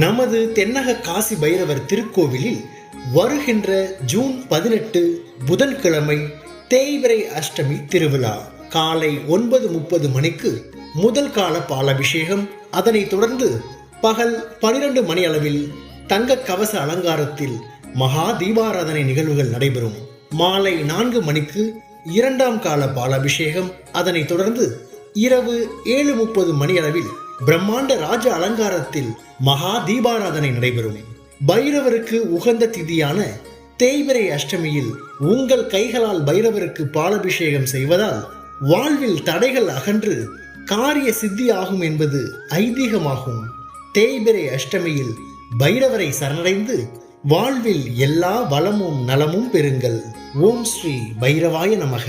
நமது தென்னக காசி பைரவர் திருக்கோவிலில் வருகின்ற ஜூன் 18 புதன்கிழமை தேய்பிறை அஷ்டமி திருவிழா காலை 9:30 மணிக்கு முதல் கால பாலாபிஷேகம். அதனைத் தொடர்ந்து பகல் 12 மணி அளவில் தங்க கவச அலங்காரத்தில் மகா தீபாராதனை நிகழ்வுகள் நடைபெறும். மாலை 4 மணிக்கு இரண்டாம் கால பாலாபிஷேகம். அதனைத் தொடர்ந்து இரவு 7:30 மணி அளவில் பிரம்மாண்ட ராஜ அலங்காரத்தில் மகா தீபாராதனை நடைபெறும். பைரவருக்கு உகந்த திதியான தேய்பிறை அஷ்டமியில் உங்கள் கைகளால் பைரவருக்கு பாலாபிஷேகம் செய்வதால் வாழ்வில் தடைகள் அகன்று காரிய சித்தி ஆகும் என்பது ஐதீகமாகும். தேய்பிறை அஷ்டமியில் பைரவரை சரணடைந்து வாழ்வில் எல்லா வளமும் நலமும் பெறுங்கள். ஓம் ஸ்ரீ பைரவாய நமக.